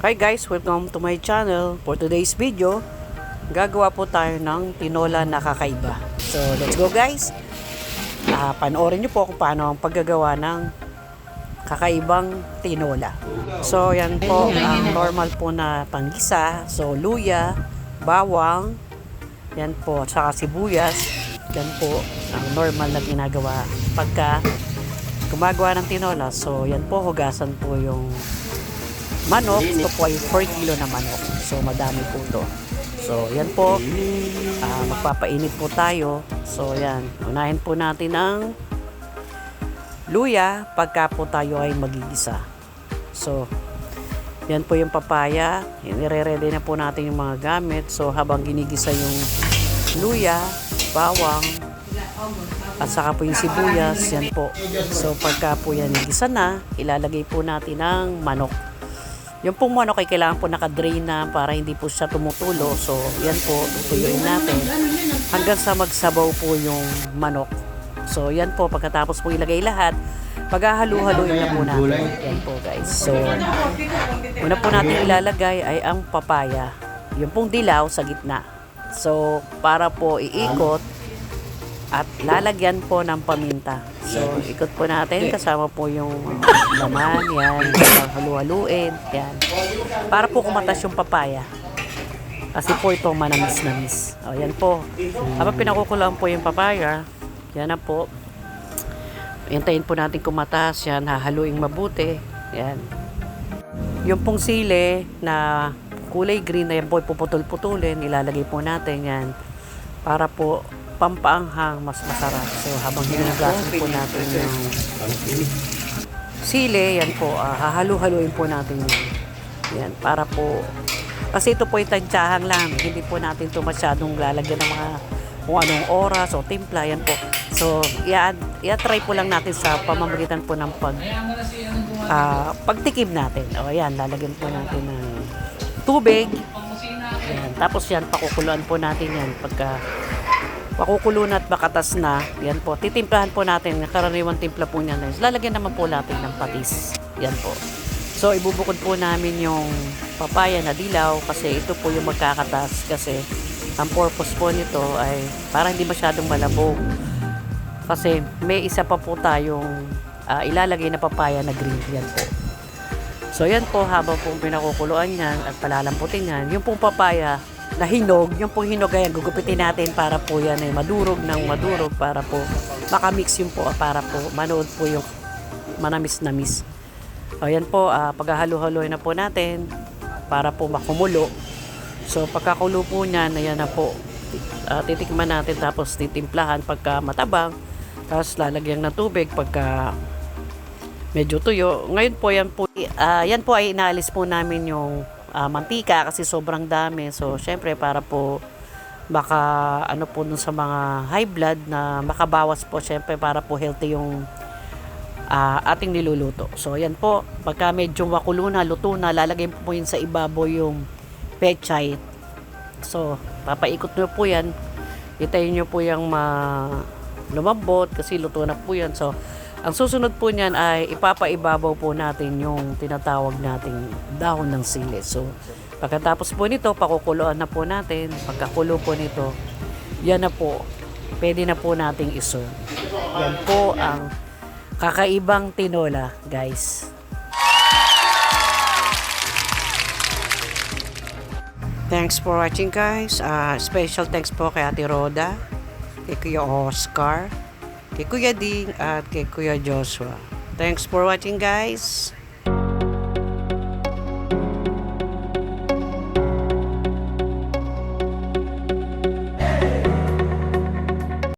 Hi guys, welcome to my channel. For today's video, gagawa po tayo ng tinola na kakaiba. So let's go guys. Panoorin nyo po kung paano ang paggagawa ng kakaibang tinola. So yan po ang normal po na panggisa. So luya, bawang, yan po, saka sibuyas. Yan po ang normal na ginagawa pagka gumagawa ng tinola. So yan po, hugasan po yung manok. Ito po ay 4 kilo na manok. So madami po ito. So yan po, magpapainit po tayo. So yan, unahin po natin ang luya pagka po tayo ay magigisa. So yan po yung papaya. Nire-ready na po natin yung mga gamit. So habang ginigisa yung luya, bawang, at saka po yung sibuyas, yan po. So pagka po yan nigisa na, ilalagay po natin ang manok. Yung pong manok ay kailangan po nakadrain na para hindi po siya tumutulo. So yan po, tutuyuin natin hanggang sa magsabaw po yung manok. So yan po, pagkatapos po ilagay lahat, paghahalu-haluin na po natin. Yan po guys. So una po natin ilalagay ay ang papaya. Yung pong dilaw sa gitna. So para po iikot at lalagyan po ng paminta. So ikot po natin kasama po yung laman. Yan, halu-haluin. Yan. Para po kumatas yung papaya. Kasi po ito manamis-namis. O yan po. Habang pinakukulaan po yung papaya, yan na po. Hintayin po natin kumatas. Yan, hahaluing mabuti. Yan. Yung pong sili na kulay green na yan po, puputol-putulin. Ilalagay po natin yan. Para po pampaanghang, mas masarap. So habang hinugasan po natin yung sili, yan po, hahalu-haluin po natin yan. Yan, para po, kasi ito po yung tansyahan lang. Hindi po natin ito masyadong lalagyan ng mga kung anong oras o timpla, yan po. So, i-try po lang natin sa pamamagitan po ng pagtikim natin. O yan, lalagyan po natin ng tubig. Yan, tapos yan, pakukuluan po natin yan. Pagka pakukulo na at makatas na, yan po, titimplahan po natin, karaniwang timpla po niyan. Lalagyan naman po natin ng patis. Yan po. So, ibubukod po namin yung papaya na dilaw kasi ito po yung magkakatas kasi ang purpose po nito ay para hindi masyadong malabog. Kasi may isa pa po tayong ilalagay na papaya na green. Yan po. So, yan po, habang po pinakukuluan yan at palalamputin yan, yung pong papaya na hinog, yung pong hinog ayan, gugupitin natin para po yan ay madurog ng madurog para po makamix yung po, para po manood po yung manamis-namis. O yan po, paghahalu-haluin na po natin para po makumulo. So pagkakulo po niyan, ayan na po, titikman natin tapos titimplahan pagka matabang, tapos lalagyan ng tubig pagka medyo tuyo. Ngayon po yan po ay inaalis po namin yung mantika kasi sobrang dami. So syempre para po baka ano po dun sa mga high blood na makabawas po, syempre para po healthy yung ating niluluto. So yan po, pagka medyo makulo na, luto na, lalagay po yun sa ibabaw yung pechay. So papaikot nyo po yan, itayin nyo po yung lumambot kasi luto na po yan. So ang susunod po niyan ay ipapaibabaw po natin yung tinatawag nating dahon ng sili. So, pagkatapos po nito, pakukuluan na po natin. Pagkakulo po nito, yan na po. Pwede na po nating iserve. Yan po ang kakaibang tinola, guys. Thanks for watching, guys. Special thanks po kay Ate Roda, kay Kuya Oscar, kay Kuya Ding at kay Kuya Joshua. Thanks for watching guys.